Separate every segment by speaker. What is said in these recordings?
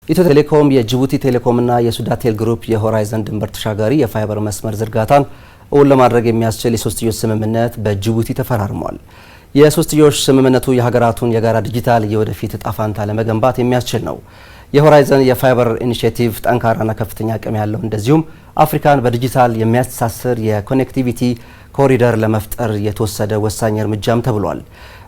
Speaker 1: ኢትዮ ቴሌኮም የጅቡቲ ቴሌኮምና የሱዳቴል ግሩፕ የሆራይዘን ድንበር ተሻጋሪ የፋይበር መስመር ዝርጋታን እውን ለማድረግ የሚያስችል የሶስትዮሽ ስምምነት በጅቡቲ ተፈራርሟል። የሶስትዮሽ ስምምነቱ የሀገራቱን የጋራ ዲጂታል የወደፊት ዕጣ ፈንታ ለመገንባት የሚያስችል ነው። የሆራይዘን የፋይበር ኢኒሺዬቲቭ ጠንካራና ከፍተኛ አቅም ያለው እንደዚሁም አፍሪካን በዲጂታል የሚያስተሳስር የኮኔክቲቪቲ ኮሪደር ለመፍጠር የተወሰደ ወሳኝ እርምጃም ተብሏል።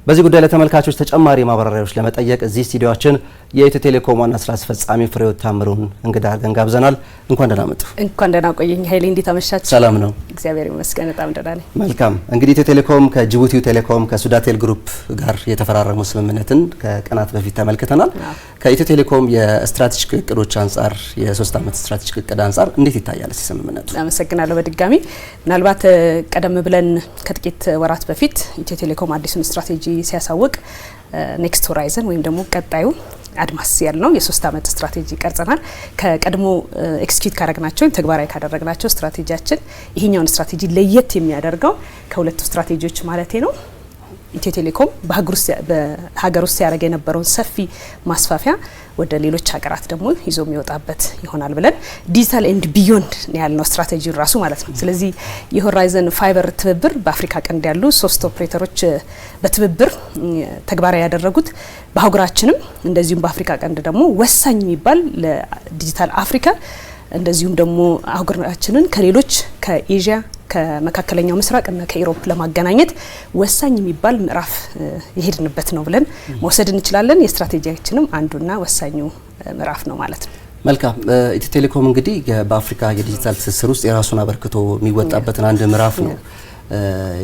Speaker 1: በዚህ ጉዳይ ለተመልካቾች ተጨማሪ ማብራሪያዎች ለመጠየቅ እዚህ ስቱዲዮአችን የኢትዮ ቴሌኮም ዋና ስራ አስፈጻሚ ፍሬው ታምሩን እንግዳ አድርገን ጋብዘናል። እንኳን ደህና መጡ።
Speaker 2: እንኳን ደህና ቆየኝ ኃይሌ። እንዴት አመሻችሁ?
Speaker 1: ሰላም ነው?
Speaker 2: እግዚአብሔር ይመስገን በጣም ደህና ነኝ።
Speaker 1: መልካም። እንግዲህ ኢትዮ ቴሌኮም ከጅቡቲው ቴሌኮም ከሱዳቴል ግሩፕ ጋር የተፈራረሙ ስምምነትን ከቀናት በፊት ተመልክተናል። ከኢትዮ ቴሌኮም የስትራቴጂክ እቅዶች አንጻር የ3 ዓመት ስትራቴጂክ እቅድ አንጻር እንዴት ይታያል ስምምነቱ?
Speaker 2: አመሰግናለሁ። በድጋሚ ምናልባት ቀደም ብለን ከጥቂት ወራት በፊት ኢትዮ ቴሌኮም አዲሱን ስትራቴጂ ሲያሳውቅ ኔክስት ሆራይዘን ወይም ደግሞ ቀጣዩ አድማስ ያልነው የ3 ዓመት ስትራቴጂ ቀርጸናል። ከቀድሞ ኤክስኪዩት ካደረግናቸው ወይም ተግባራዊ ካደረግናቸው ስትራቴጂያችን ይሄኛውን ስትራቴጂ ለየት የሚያደርገው ከሁለቱ ስትራቴጂዎች ማለቴ ነው ኢትዮ ቴሌኮም በሀገር ውስጥ ያደረገ የነበረውን ሰፊ ማስፋፊያ ወደ ሌሎች ሀገራት ደግሞ ይዞ የሚወጣበት ይሆናል ብለን ዲጂታል ኤንድ ቢዮንድ ያልነው ስትራቴጂ ራሱ ማለት ነው። ስለዚህ የሆራይዘን ፋይበር ትብብር በአፍሪካ ቀንድ ያሉ 3 ኦፕሬተሮች በትብብር ተግባራዊ ያደረጉት በአህጉራችንም እንደዚሁም በአፍሪካ ቀንድ ደግሞ ወሳኝ የሚባል ለዲጂታል አፍሪካ እንደዚሁም ደግሞ አህጉራችንን ከሌሎች ከኤዥያ ከመካከለኛው ምስራቅ እና ከኢሮፕ ለማገናኘት ወሳኝ የሚባል ምዕራፍ የሄድንበት ነው ብለን መውሰድ እንችላለን። የስትራቴጂያችንም አንዱና ወሳኙ ምዕራፍ ነው ማለት ነው።
Speaker 1: መልካም። ኢትዮ ቴሌኮም እንግዲህ በአፍሪካ የዲጂታል ትስስር ውስጥ የራሱን አበርክቶ የሚወጣበትን አንድ ምዕራፍ ነው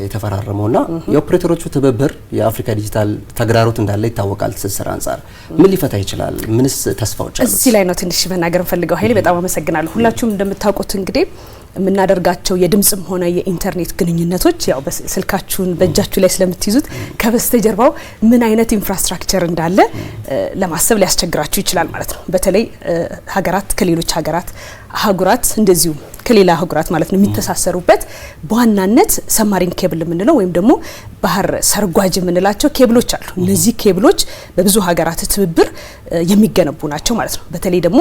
Speaker 1: የተፈራረመውና የኦፕሬተሮቹ ትብብር የአፍሪካ ዲጂታል ተግዳሮት እንዳለ ይታወቃል። ትስስር አንጻር ምን ሊፈታ ይችላል? ምንስ ተስፋዎች አሉ?
Speaker 2: እዚህ ላይ ነው ትንሽ መናገር ፈልገው ኃይሌ። በጣም አመሰግናለሁ። ሁላችሁም እንደምታውቁት እንግዲህ የምናደርጋቸው የድምጽም ሆነ የኢንተርኔት ግንኙነቶች ያው ስልካችሁን በእጃችሁ ላይ ስለምትይዙት ከበስተጀርባው ምን አይነት ኢንፍራስትራክቸር እንዳለ ለማሰብ ሊያስቸግራችሁ ይችላል ማለት ነው። በተለይ ሀገራት ከሌሎች ሀገራት አህጉራት እንደዚሁ ከሌላ አህጉራት ማለት ነው የሚተሳሰሩበት በዋናነት ሰማሪን ኬብል የምንለው ወይም ደግሞ ባህር ሰርጓጅ የምንላቸው ኬብሎች አሉ። እነዚህ ኬብሎች በብዙ ሀገራት ትብብር የሚገነቡ ናቸው ማለት ነው። በተለይ ደግሞ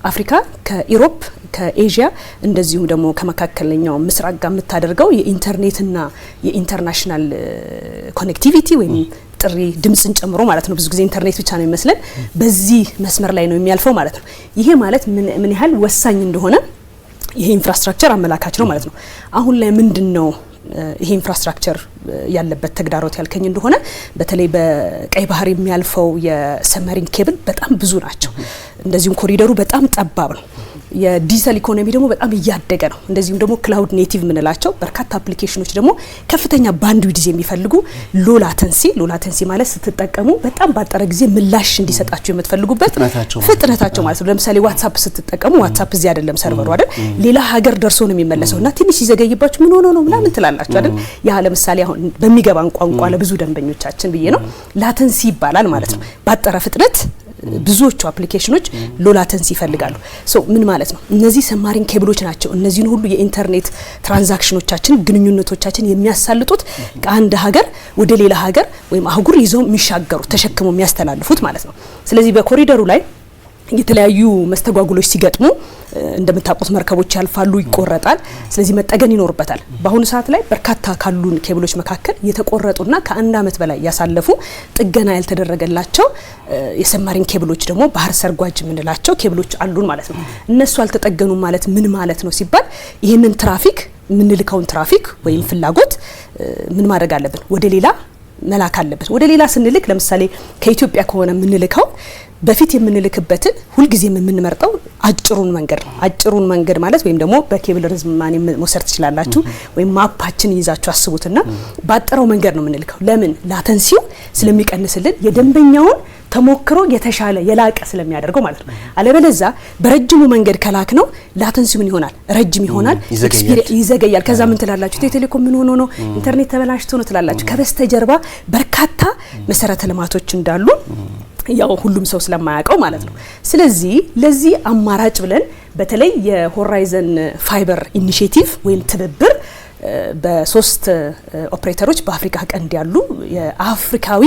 Speaker 2: አፍሪካ ከኢሮፕ ከኤዥያ እንደዚሁም ደግሞ ከመካከለኛው ምስራቅ ጋር የምታደርገው የኢንተርኔትና የኢንተርናሽናል ኮኔክቲቪቲ ወይም ጥሪ ድምጽን ጨምሮ ማለት ነው። ብዙ ጊዜ ኢንተርኔት ብቻ ነው የሚመስለን፣ በዚህ መስመር ላይ ነው የሚያልፈው ማለት ነው። ይሄ ማለት ምን ያህል ወሳኝ እንደሆነ ይሄ ኢንፍራስትራክቸር አመላካች ነው ማለት ነው። አሁን ላይ ምንድነው ይሄ ኢንፍራስትራክቸር ያለበት ተግዳሮት ያልከኝ እንደሆነ በተለይ በቀይ ባህር የሚያልፈው የሰመሪን ኬብል በጣም ብዙ ናቸው። እንደዚሁም ኮሪደሩ በጣም ጠባብ ነው። የዲጂታል ኢኮኖሚ ደግሞ በጣም እያደገ ነው። እንደዚሁም ደግሞ ክላውድ ኔቲቭ የምንላቸው በርካታ አፕሊኬሽኖች ደግሞ ከፍተኛ ባንድዊድዝ የሚፈልጉ ሎ ላተንሲ ማለት ስትጠቀሙ በጣም ባጠረ ጊዜ ምላሽ እንዲሰጣችሁ የምትፈልጉበት ፍጥነታቸው ማለት ነው። ለምሳሌ ዋትስአፕ ስትጠቀሙ ዋትስአፕ እዚህ አይደለም ሰርቨሩ አይደል፣ ሌላ ሀገር ደርሶ ነው የሚመለሰውና ትንሽ ይዘገይባችሁ ምን ሆኖ ነው ምናምን ትላላችሁ አይደል። ያ ለምሳሌ አሁን በሚገባን ቋንቋ ለብዙ ደንበኞቻችን ብዬ ነው ላተንሲ ይባላል ማለት ነው። ባጠረ ፍጥነት ብዙዎቹ አፕሊኬሽኖች ሎ ላተንሲ ይፈልጋሉ። ምን ማለት ነው? እነዚህ ሰማሪን ኬብሎች ናቸው እነዚህን ሁሉ የኢንተርኔት ትራንዛክሽኖቻችን ግንኙነቶቻችን የሚያሳልጡት ከአንድ ሀገር ወደ ሌላ ሀገር ወይም አህጉር ይዘው የሚሻገሩ ተሸክመው የሚያስተላልፉት ማለት ነው። ስለዚህ በኮሪደሩ ላይ የተለያዩ መስተጓጉሎች ሲገጥሙ እንደምታውቁት መርከቦች ያልፋሉ፣ ይቆረጣል። ስለዚህ መጠገን ይኖርበታል። በአሁኑ ሰዓት ላይ በርካታ ካሉን ኬብሎች መካከል የተቆረጡና ከ1 ዓመት በላይ ያሳለፉ ጥገና ያልተደረገላቸው የሰማሪን ኬብሎች ደግሞ ባህር ሰርጓጅ የምንላቸው ኬብሎች አሉን ማለት ነው። እነሱ አልተጠገኑም ማለት ምን ማለት ነው ሲባል ይህንን ትራፊክ የምንልከውን ትራፊክ ወይም ፍላጎት ምን ማድረግ አለብን? ወደ ሌላ መላክ አለበት። ወደ ሌላ ስንልክ ለምሳሌ ከኢትዮጵያ ከሆነ የምንልከው በፊት የምንልክበትን ሁልጊዜም የምንመርጠው አጭሩን መንገድ ነው። አጭሩን መንገድ ማለት ወይም ደግሞ በኬብል ርዝማኔ መውሰድ ትችላላችሁ ወይም ማፓችን ይዛችሁ አስቡትና ባጠረው መንገድ ነው የምንልከው። ለምን? ላተንሲው ስለሚቀንስልን የደንበኛውን ተሞክሮ የተሻለ የላቀ ስለሚያደርገው ማለት ነው። አለበለዚያ በረጅሙ መንገድ ከላክ ነው ላተንሲው ምን ይሆናል? ረጅም ይሆናል፣ ይዘገያል። ከዛ ምን ትላላችሁ? ቴሌኮም ምን ሆኖ ነው ኢንተርኔት ተበላሽቶ ነው ትላላችሁ። ከበስተጀርባ በርካታ መሰረተ ልማቶች እንዳሉ ያው ሁሉም ሰው ስለማያውቀው ማለት ነው። ስለዚህ ለዚህ አማራጭ ብለን በተለይ የሆራይዘን ፋይበር ኢኒሺዬቲቭ ወይም ትብብር በሶስት ኦፕሬተሮች በአፍሪካ ቀንድ ያሉ የአፍሪካዊ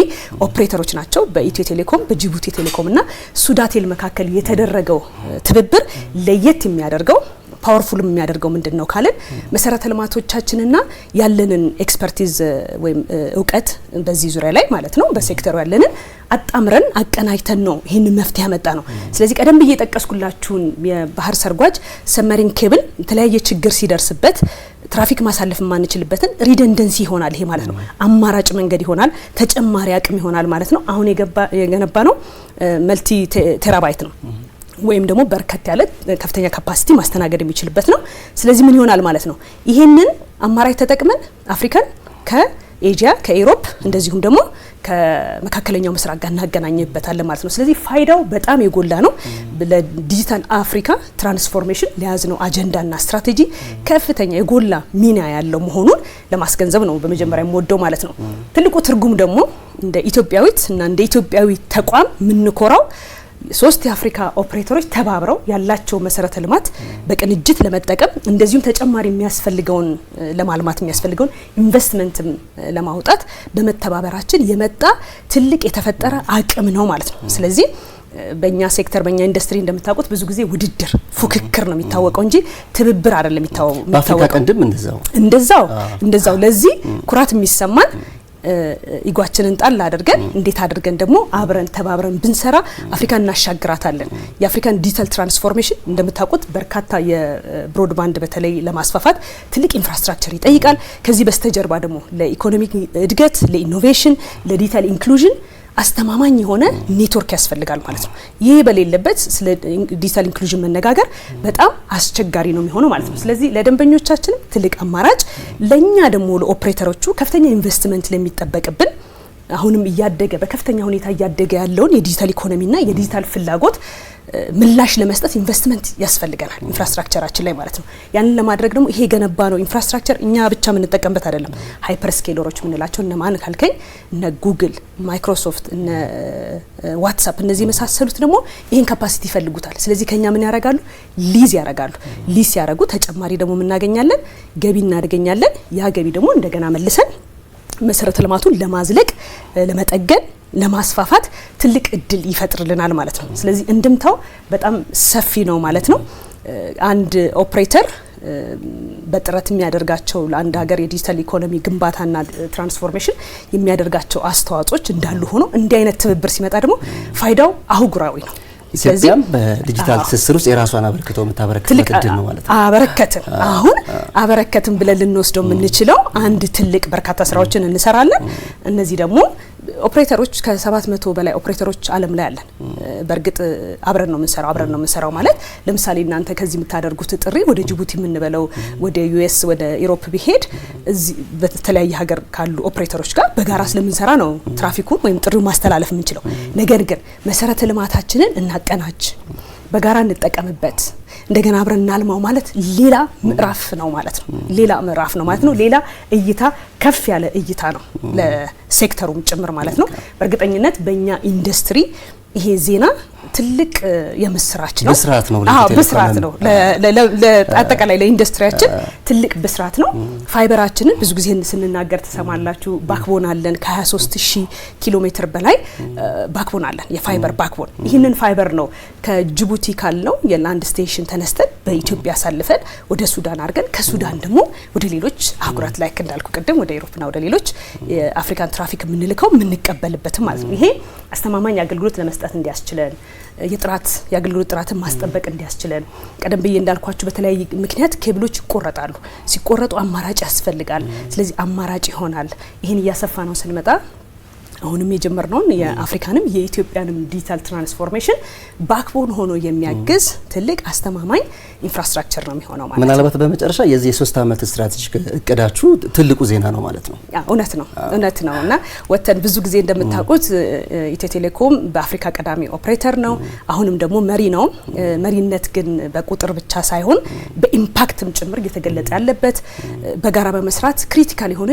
Speaker 2: ኦፕሬተሮች ናቸው። በኢትዮ ቴሌኮም፣ በጅቡቲ ቴሌኮም እና ሱዳቴል መካከል የተደረገው ትብብር ለየት የሚያደርገው ፓወርፉል የሚያደርገው ምንድነው ካለን መሰረተ ልማቶቻችንና ያለንን ኤክስፐርቲዝ ወይም እውቀት በዚህ ዙሪያ ላይ ማለት ነው በሴክተሩ ያለንን አጣምረን አቀናጅተን ነው ይሄንን መፍትሄ ያመጣ ነው። ስለዚህ ቀደም ብዬ ጠቀስኩላችሁን የባህር ሰርጓጅ ሰብመሪን ኬብል የተለያየ ችግር ሲደርስበት ትራፊክ ማሳለፍ ማንችልበትን ሪደንደንሲ ይሆናል። ይሄ ማለት ነው አማራጭ መንገድ ይሆናል፣ ተጨማሪ አቅም ይሆናል ማለት ነው። አሁን የገነባ ነው መልቲ ቴራባይት ነው ወይም ደግሞ በርከት ያለ ከፍተኛ ካፓሲቲ ማስተናገድ የሚችልበት ነው። ስለዚህ ምን ይሆናል ማለት ነው ይሄንን አማራጭ ተጠቅመን አፍሪካን ከኤዥያ ከኢሮፕ እንደዚሁም ደግሞ ከመካከለኛው ምስራቅ ጋር እናገናኝበታለን ማለት ነው። ስለዚህ ፋይዳው በጣም የጎላ ነው። ለዲጂታል አፍሪካ ትራንስፎርሜሽን ለያዝነው አጀንዳና ስትራቴጂ ከፍተኛ የጎላ ሚና ያለው መሆኑን ለማስገንዘብ ነው በመጀመሪያ የምወደው ማለት ነው። ትልቁ ትርጉም ደግሞ እንደ ኢትዮጵያዊት እና እንደ ኢትዮጵያዊ ተቋም ምንኮራው ሶስት የአፍሪካ ኦፕሬተሮች ተባብረው ያላቸው መሰረተ ልማት በቅንጅት ለመጠቀም እንደዚሁም ተጨማሪ የሚያስፈልገውን ለማልማት የሚያስፈልገውን ኢንቨስትመንትም ለማውጣት በመተባበራችን የመጣ ትልቅ የተፈጠረ አቅም ነው ማለት ነው። ስለዚህ በእኛ ሴክተር በእኛ ኢንዱስትሪ እንደምታውቁት ብዙ ጊዜ ውድድር ፉክክር ነው የሚታወቀው እንጂ ትብብር አይደለም የሚታወቀው።
Speaker 1: በአፍሪካ ቀንድም እንደዛው ለዚህ ኩራት የሚሰማን ኢጓችንን ጣል አድርገን እንዴት አድርገን ደግሞ አብረን ተባብረን ብንሰራ አፍሪካን እናሻግራታለን። የአፍሪካን ዲጂታል ትራንስፎርሜሽን እንደምታውቁት በርካታ የብሮድባንድ በተለይ ለማስፋፋት ትልቅ ኢንፍራስትራክቸር ይጠይቃል። ከዚህ በስተጀርባ ደግሞ ለኢኮኖሚክ እድገት፣ ለኢኖቬሽን፣ ለዲጂታል ኢንክሉዥን አስተማማኝ የሆነ ኔትወርክ ያስፈልጋል ማለት ነው። ይሄ በሌለበት ስለ ዲጂታል ኢንክሉዥን መነጋገር በጣም አስቸጋሪ ነው የሚሆነው ማለት ነው። ስለዚህ ለደንበኞቻችን ትልቅ አማራጭ፣ ለኛ ደግሞ ለኦፕሬተሮቹ ከፍተኛ ኢንቨስትመንት ለሚጠበቅብን አሁንም እያደገ በከፍተኛ ሁኔታ እያደገ ያለውን የዲጂታል ኢኮኖሚና የዲጂታል ፍላጎት ምላሽ ለመስጠት ኢንቨስትመንት ያስፈልገናል ኢንፍራስትራክቸራችን ላይ ማለት ነው። ያንን ለማድረግ ደግሞ ይሄ ገነባ ነው ኢንፍራስትራክቸር እኛ ብቻ የምንጠቀምበት አይደለም። ሃይፐር ስኬለሮች ምንላቸው እነ ማን ካልከኝ እነ ጉግል፣ ማይክሮሶፍት፣ እነ ዋትስአፕ እነዚህ የመሳሰሉት ደግሞ ይሄን ካፓሲቲ ይፈልጉታል። ስለዚህ ከኛ ምን ያረጋሉ? ሊዝ ያረጋሉ። ሊዝ ያረጉ ተጨማሪ ደግሞ እናገኛለን፣ ገቢ እናገኛለን። ያ ገቢ ደግሞ እንደገና መልሰን መሰረተ ልማቱን ለማዝለቅ ለመጠገን ለማስፋፋት ትልቅ እድል ይፈጥርልናል ማለት ነው። ስለዚህ እንድምታው በጣም ሰፊ ነው ማለት ነው። አንድ ኦፕሬተር በጥረት የሚያደርጋቸው ለአንድ ሀገር የዲጂታል ኢኮኖሚ ግንባታና ትራንስፎርሜሽን የሚያደርጋቸው አስተዋጽኦች እንዳሉ ሆኖ እንዲህ አይነት ትብብር ሲመጣ ደግሞ ፋይዳው አህጉራዊ ነው። ኢትዮጵያም በዲጂታል ትስስር ውስጥ የራሷን አበርክቶ የምታበረክትበት እድል ነው ማለት ነው። አበረከትን ብለን ልንወስደው የምንችለው አንድ ትልቅ በርካታ ስራዎችን እንሰራለን። እነዚህ ደግሞ ኦፕሬተሮች ከ700 በላይ ኦፕሬተሮች ዓለም ላይ አለን። በእርግጥ አብረን ነው የምንሰራው ማለት ለምሳሌ እናንተ ከዚህ የምታደርጉት ጥሪ ወደ ጅቡቲ የምንበለው ወደ ዩኤስ ወደ ኢሮፕ ቢሄድ እዚህ በተለያየ ሀገር ካሉ ኦፕሬተሮች ጋር በጋራ ስለምንሰራ ነው ትራፊኩን ወይም ጥሪው ማስተላለፍ የምንችለው። ነገር ግን መሰረተ ልማታችንን እናቀናጅ፣ በጋራ እንጠቀምበት፣ እንደገና አብረን እናልማው ማለት ሌላ ምዕራፍ ነው ማለት ነው። ሌላ እይታ ከፍ ያለ እይታ ነው ለሴክተሩም ጭምር ማለት ነው። በእርግጠኝነት በእኛ ኢንዱስትሪ ይሄ ዜና ትልቅ የምስራች ነው። ብስራት ነው ለአጠቃላይ ለኢንዱስትሪያችን ትልቅ ብስራት ነው። ፋይበራችንን ብዙ ጊዜ ስንናገር ተሰማላችሁ። ባክቦን አለን ከ23000 ኪሎ ሜትር በላይ ባክቦን አለን፣ የፋይበር ባክቦን። ይህንን ፋይበር ነው ከጅቡቲ ካለው የላንድ ስቴሽን ተነስተን በኢትዮጵያ አሳልፈን ወደ ሱዳን አድርገን ከሱዳን ደግሞ ወደ ሌሎች አህጉራት ላይ እንዳልኩ ቅድም ወደ ኢሮፕና ወደ ሌሎች የአፍሪካን ትራፊክ የምንልከው የምንቀበልበትም ማለት ነው። ይሄ አስተማማኝ አገልግሎት ለመስጠት እንዲያስችለን የአገልግሎት ጥራትን ማስጠበቅ እንዲያስችለን ቀደም ብዬ እንዳልኳችሁ በተለያየ ምክንያት ኬብሎች ይቆረጣሉ። ሲቆረጡ አማራጭ ያስፈልጋል። ስለዚህ አማራጭ ይሆናል። ይሄን እያሰፋ ነው ስንመጣ አሁንም የጀመርነውን የአፍሪካንም የኢትዮጵያንም ዲጂታል ትራንስፎርሜሽን ባክቦን ሆኖ የሚያግዝ ትልቅ አስተማማኝ ኢንፍራስትራክቸር ነው የሚሆነው ማለት ነው። ምናልባት በመጨረሻ የዚህ የ3 ዓመት ስትራቴጂክ እቅዳችሁ ትልቁ ዜና ነው ማለት ነው።
Speaker 2: እውነት ነው እና ወተን ብዙ ጊዜ እንደምታውቁት ኢትዮ ቴሌኮም በአፍሪካ ቀዳሚ ኦፕሬተር ነው። አሁንም ደግሞ መሪ ነው። መሪነት ግን በቁጥር ብቻ ሳይሆን በኢምፓክትም ጭምር እየተገለጸ ያለበት በጋራ በመስራት ክሪቲካል የሆነ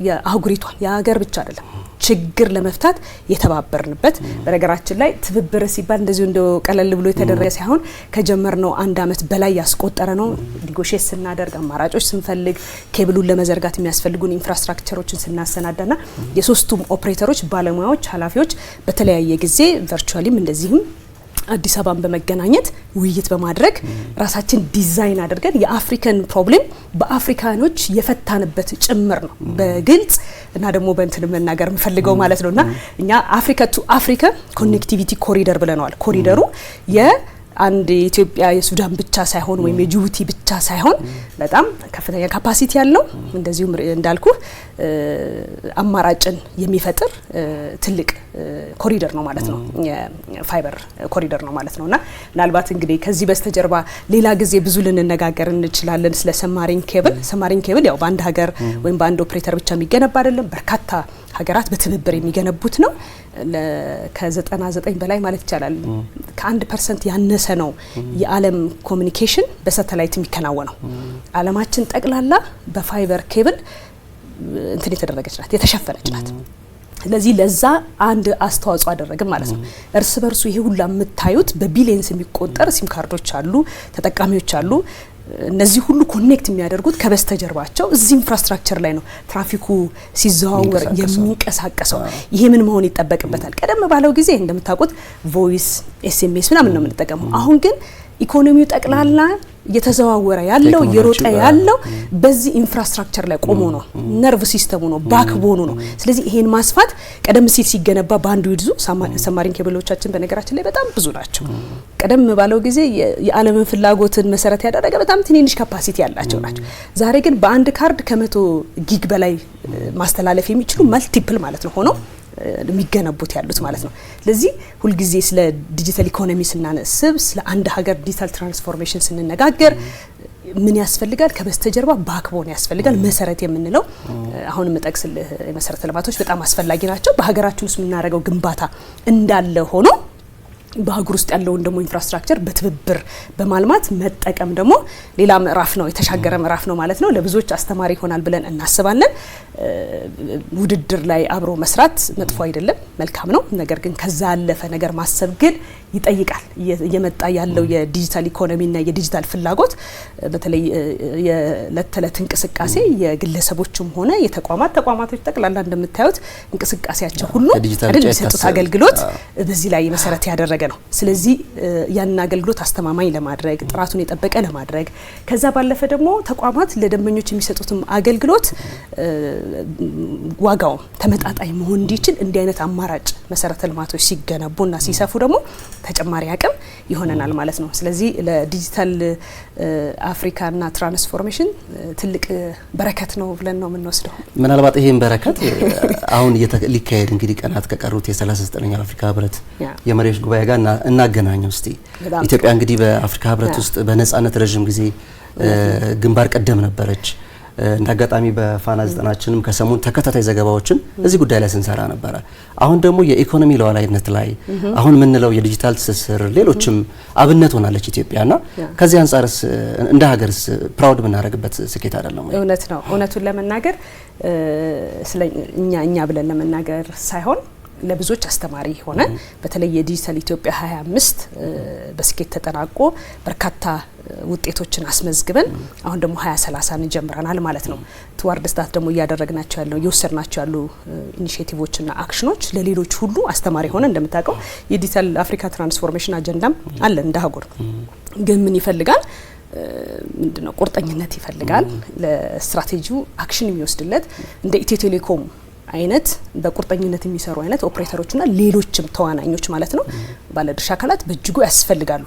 Speaker 2: የአህጉሪቷን የሀገር ብቻ አይደለም ችግር ለመፍታት የተባበርንበት በነገራችን ላይ ትብብር ሲባል እንደዚሁ እንደው ቀለል ብሎ የተደረገ ሳይሆን ከጀመርነው 1 አመት በላይ ያስቆጠረ ነው። ኔጎሺዬት ስናደርግ አማራጮች ስንፈልግ ኬብሉን ለመዘርጋት የሚያስፈልጉን ኢንፍራስትራክቸሮችን ስናሰናዳና የሶስቱም ኦፕሬተሮች ባለሙያዎች ኃላፊዎች በተለያየ ጊዜ ቨርቹዋሊም እንደዚህም አዲስ አበባን በመገናኘት ውይይት በማድረግ ራሳችን ዲዛይን አድርገን የአፍሪካን ፕሮብሌም በአፍሪካኖች የፈታንበት ጭምር ነው በግልጽ እና ደግሞ በእንትን መናገር የምፈልገው ማለት ነውና እኛ አፍሪካ ቱ አፍሪካ ኮኔክቲቪቲ ኮሪደር ብለናል። ኮሪደሩ አንድ የኢትዮጵያ የሱዳን ብቻ ሳይሆን ወይም የጅቡቲ ብቻ ሳይሆን በጣም ከፍተኛ ካፓሲቲ ያለው እንደዚሁ እንዳልኩ አማራጭን የሚፈጥር ትልቅ ኮሪደር ነው ማለት ነው። የፋይበር ኮሪደር ነው ማለት ነውና ምናልባት እንግዲህ ከዚህ በስተጀርባ ሌላ ጊዜ ብዙ ልንነጋገር እንችላለን ስለ ሰማሪን ኬብል። ሰማሪን ኬብል ያው በአንድ ሀገር ወይም በአንድ ኦፕሬተር ብቻ የሚገነባ አይደለም። በርካታ ሀገራት በትብብር የሚገነቡት ነው። ከ99 በላይ ማለት ይቻላል ከ1% ያነሰ ነው የዓለም ኮሙኒኬሽን በሳተላይት የሚከናወነው። ዓለማችን ጠቅላላ በፋይበር ኬብል እንትን የተደረገች ናት፣ የተሸፈነች ናት። ስለዚህ ለዛ አንድ አስተዋጽኦ አደረግን ማለት ነው። እርስ በርሱ ይሄ ሁሉ የምታዩት በቢሊየንስ የሚቆጠር ሲም ካርዶች አሉ፣ ተጠቃሚዎች አሉ። እነዚህ ሁሉ ኮኔክት የሚያደርጉት ከበስተጀርባቸው እዚህ ኢንፍራስትራክቸር ላይ ነው ትራፊኩ ሲዘዋወር የሚንቀሳቀሰው። ይሄ ምን መሆን ይጠበቅበታል? ቀደም ባለው ጊዜ እንደምታውቁት ቮይስ ኤስኤምኤስ ምናምን ነው የምንጠቀመው። አሁን ግን ኢኮኖሚው ጠቅላላ እየተዘዋወረ ያለው እየሮጠ ያለው በዚህ ኢንፍራስትራክቸር ላይ ቆሞ ነው። ነርቭ ሲስተሙ ነው፣ ባክቦኑ ነው። ስለዚህ ይሄን ማስፋት ቀደም ሲል ሲገነባ ባንዱ ይድዙ ሰማሪን ኬብሎቻችን በነገራችን ላይ በጣም ብዙ ናቸው። ቀደም ባለው ጊዜ የዓለምን ፍላጎትን መሰረት ያደረገ በጣም ትንንሽ ካፓሲቲ ያላቸው ናቸው። ዛሬ ግን በአንድ ካርድ ከ100 ጊግ በላይ ማስተላለፍ የሚችሉ መልቲፕል ማለት ነው ሆነው የሚገነቡት ያሉት ማለት ነው። ስለዚህ ሁልጊዜ ስለ ዲጂታል ኢኮኖሚ ስናነስብ ስለ አንድ ሀገር ዲጂታል ትራንስፎርሜሽን ስንነጋገር ምን ያስፈልጋል? ከበስተጀርባ ባክቦን ያስፈልጋል። መሰረት የምንለው አሁን የምጠቅስልህ የመሰረተ ልማቶች በጣም አስፈላጊ ናቸው። በሀገራችን ውስጥ የምናደርገው ግንባታ እንዳለ ሆኖ በሀገር ውስጥ ያለውን ደግሞ ኢንፍራስትራክቸር በትብብር በማልማት መጠቀም ደግሞ ሌላ ምዕራፍ ነው፣ የተሻገረ ምዕራፍ ነው ማለት ነው። ለብዙዎች አስተማሪ ይሆናል ብለን እናስባለን። ውድድር ላይ አብሮ መስራት መጥፎ አይደለም፣ መልካም ነው። ነገር ግን ከዛ ያለፈ ነገር ማሰብ ግን ይጠይቃል። እየመጣ ያለው የዲጂታል ኢኮኖሚና የዲጂታል ፍላጎት በተለይ የዕለት ተዕለት እንቅስቃሴ የግለሰቦችም ሆነ የተቋማቶች ጠቅላላ እንደምታዩት እንቅስቃሴያቸው ሁሉ አይደል የሚሰጡት አገልግሎት በዚህ ላይ መሰረት ያደረገ ነው። ስለዚህ ያንን አገልግሎት አስተማማኝ ለማድረግ ጥራቱን የጠበቀ ለማድረግ ከዛ ባለፈ ደግሞ ተቋማት ለደንበኞች የሚሰጡትም አገልግሎት ዋጋው ተመጣጣኝ መሆን እንዲችል እንዲህ አይነት አማራጭ መሰረተ ልማቶች ሲገነቡና ሲሰፉ ደግሞ ተጨማሪ አቅም ይሆነናል ማለት ነው። ስለዚህ ለዲጂታል አፍሪካና ትራንስፎርሜሽን ትልቅ በረከት ነው ብለን ነው የምንወስደው።
Speaker 1: ምናልባት ይሄን በረከት አሁን ሊካሄድ እንግዲህ ቀናት ከቀሩት የ39ኛው አፍሪካ ህብረት የመሪዎች ጉባኤ ጋር እናገናኘው እስቲ። ኢትዮጵያ እንግዲህ በአፍሪካ ህብረት ውስጥ በነጻነት ረጅም ጊዜ ግንባር ቀደም ነበረች። እንዳጋጣሚ በፋና ዘጠናችንም ከሰሞኑ ተከታታይ ዘገባዎችን እዚህ ጉዳይ ላይ ስንሰራ ነበረ። አሁን ደግሞ የኢኮኖሚ ለዋላይነት ላይ አሁን የምንለው የዲጂታል ትስስር ሌሎችም አብነት ሆናለች ኢትዮጵያና ከዚህ አንጻርስ እንደ ሀገርስ ፕራውድ የምናደርግበት ስኬት አይደለም ወይ?
Speaker 2: እውነት ነው። እውነቱን ለመናገር እኛ ብለን ለመናገር ሳይሆን ለብዙዎች አስተማሪ ሆነ። በተለይ የዲጂታል ኢትዮጵያ 25 በስኬት ተጠናቆ በርካታ ውጤቶችን አስመዝግበን አሁን ደግሞ 2030 ጀምረናል ማለት ነው። ትዋርድ ስታት ደግሞ እያደረግናቸው ያለው እየወሰድናቸው ያሉ ኢኒሺዬቲቮችና አክሽኖች ለሌሎች ሁሉ አስተማሪ ሆነ። እንደምታውቀው የዲጂታል አፍሪካ ትራንስፎርሜሽን አጀንዳም አለ እንደ ሀገር። ግን ምን ይፈልጋል? ምንድነው? ቁርጠኝነት ይፈልጋል። ለስትራቴጂው አክሽን የሚወስድለት እንደ ኢትዮ ቴሌኮም አይነት በቁርጠኝነት የሚሰሩ አይነት ኦፕሬተሮችና ሌሎችም ተዋናኞች ማለት ነው ባለድርሻ አካላት በእጅጉ ያስፈልጋሉ።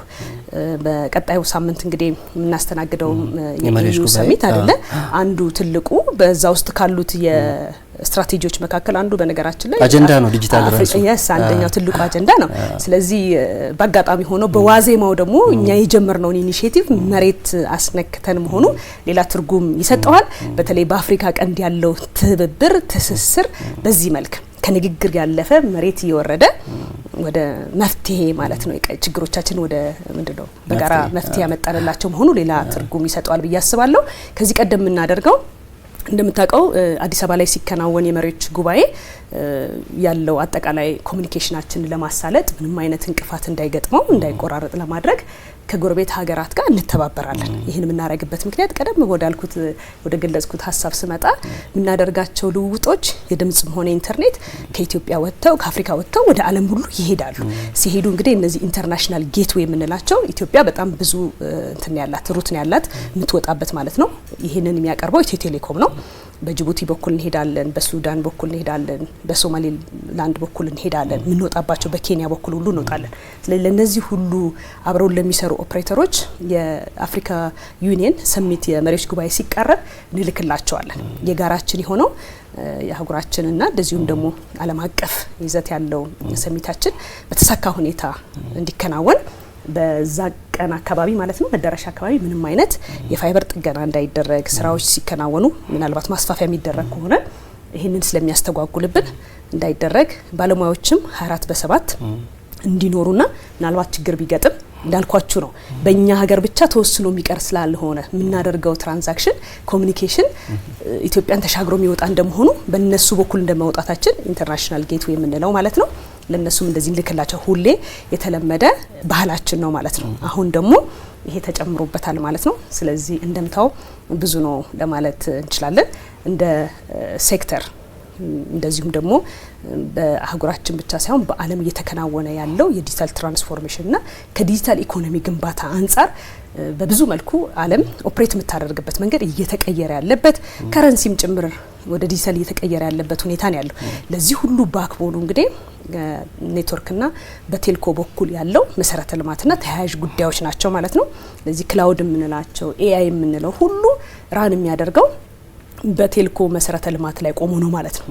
Speaker 2: በቀጣዩ ሳምንት እንግዲህ የምናስተናግደው የኢዩ ሰሚት አይደለ? አንዱ ትልቁ በዛ ውስጥ ካሉት የስትራቴጂዎች መካከል አንዱ በነገራችን ላይ
Speaker 1: አጀንዳ ነው ዲጂታል ራሱ
Speaker 2: አንደኛው ትልቁ አጀንዳ ነው። ስለዚህ በአጋጣሚ ሆኖ በዋዜማው ደግሞ እኛ የጀመርነውን ኢኒሺዬቲቭ መሬት አስነክተን መሆኑ ሌላ ትርጉም ይሰጠዋል። በተለይ በአፍሪካ ቀንድ ያለው ትብብር ትስስር በዚህ መልክ ከንግግር ያለፈ መሬት እየወረደ ወደ መፍትሄ ማለት ነው ችግሮቻችን ወደ ምንድነው በጋራ መፍትሄ ያመጣንላቸው መሆኑ ሌላ ትርጉም ይሰጠዋል ብዬ አስባለሁ። ከዚህ ቀደም የምናደርገው እንደምታውቀው አዲስ አበባ ላይ ሲከናወን የመሪዎች ጉባኤ ያለው አጠቃላይ ኮሙኒኬሽናችንን ለማሳለጥ ምንም አይነት እንቅፋት እንዳይገጥመው እንዳይቆራረጥ ለማድረግ ከጎረቤት ሀገራት ጋር እንተባበራለን። ይህን የምናደርግበት ምክንያት ቀደም ወዳልኩት ወደ ገለጽኩት ሀሳብ ስመጣ የምናደርጋቸው ልውውጦች የድምጽም ሆነ ኢንተርኔት ከኢትዮጵያ ወጥተው ከአፍሪካ ወጥተው ወደ ዓለም ሁሉ ይሄዳሉ። ሲሄዱ እንግዲህ እነዚህ ኢንተርናሽናል ጌትዌይ የምንላቸው ኢትዮጵያ በጣም ብዙ እንትን ያላት ሩት ነው ያላት የምትወጣበት ማለት ነው። ይህንን የሚያቀርበው ኢትዮ ቴሌኮም ነው። በጅቡቲ በኩል እንሄዳለን፣ በሱዳን በኩል እንሄዳለን፣ በሶማሌላንድ በኩል እንሄዳለን፣ የምንወጣባቸው በኬንያ በኩል ሁሉ እንወጣለን። ስለዚህ ለነዚህ ሁሉ አብረው ለሚሰሩ ኦፕሬተሮች የአፍሪካ ዩኒየን ሰሚት የመሪዎች ጉባኤ ሲቀርብ እንልክላቸዋለን። የጋራችን የሆነው የአህጉራችንና እንደዚሁም ደግሞ ዓለም አቀፍ ይዘት ያለው ሰሚታችን በተሳካ ሁኔታ እንዲከናወን በዛ ቀን አካባቢ ማለት ነው መዳረሻ አካባቢ ምንም አይነት የፋይበር ጥገና እንዳይደረግ ስራዎች ሲከናወኑ ምናልባት ማስፋፊያ የሚደረግ ከሆነ ይህንን ስለሚያስተጓጉልብን እንዳይደረግ ባለሙያዎችም 24/7 እንዲኖሩና ምናልባት ችግር ቢገጥም እንዳልኳችሁ ነው በእኛ ሀገር ብቻ ተወስኖ የሚቀር ስላልሆነ የምናደርገው ትራንዛክሽን ኮሙኒኬሽን ኢትዮጵያን ተሻግሮ የሚወጣ እንደመሆኑ በእነሱ በኩል እንደመውጣታችን ኢንተርናሽናል ጌትዌይ የምንለው ማለት ነው ለነሱም እንደዚህ ልክላቸው ሁሌ የተለመደ ባህላችን ነው ማለት ነው። አሁን ደግሞ ይሄ ተጨምሮበታል ማለት ነው። ስለዚህ እንደምታው ብዙ ነው ለማለት እንችላለን። እንደ ሴክተር እንደዚሁም ደግሞ በአህጉራችን ብቻ ሳይሆን በዓለም እየተከናወነ ያለው የዲጂታል ትራንስፎርሜሽንና ከዲጂታል ኢኮኖሚ ግንባታ አንጻር በብዙ መልኩ ዓለም ኦፕሬት የምታደርግበት መንገድ እየተቀየረ ያለበት ከረንሲም ጭምር ወደ ዲጂታል እየተቀየረ ያለበት ሁኔታ ነው ያለው። ለዚህ ሁሉ ባክቦኑ እንግዲህ ኔትወርክና በቴልኮ በኩል ያለው መሰረተ ልማትና ተያያዥ ጉዳዮች ናቸው ማለት ነው። ለዚህ ክላውድ የምንላቸው ኤአይ የምንለው ሁሉ ራን የሚያደርገው በቴልኮ መሰረተ ልማት ላይ ቆሞ ነው ማለት ነው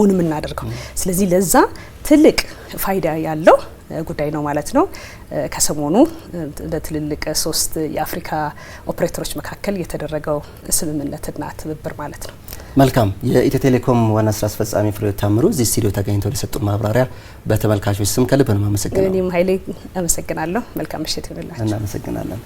Speaker 2: ኦን የምናደርገው። ስለዚህ ለዛ ትልቅ ፋይዳ ያለው ጉዳይ ነው ማለት ነው። ከሰሞኑ በትልልቅ 3 የአፍሪካ ኦፕሬተሮች መካከል የተደረገው ስምምነትና ትብብር ማለት ነው።
Speaker 1: መልካም። የኢትዮ ቴሌኮም ዋና ስራ አስፈጻሚ ፍሬሕይወት ታምሩ እዚህ ስቱዲዮ ተገኝተው ለሰጡን ማብራሪያ በተመልካቾች ስም ከልብ ነው የማመሰግነው።
Speaker 2: እኔም ኃይሌ አመሰግናለሁ። መልካም ምሽት ይሁንላችሁ።
Speaker 1: እናመሰግናለን።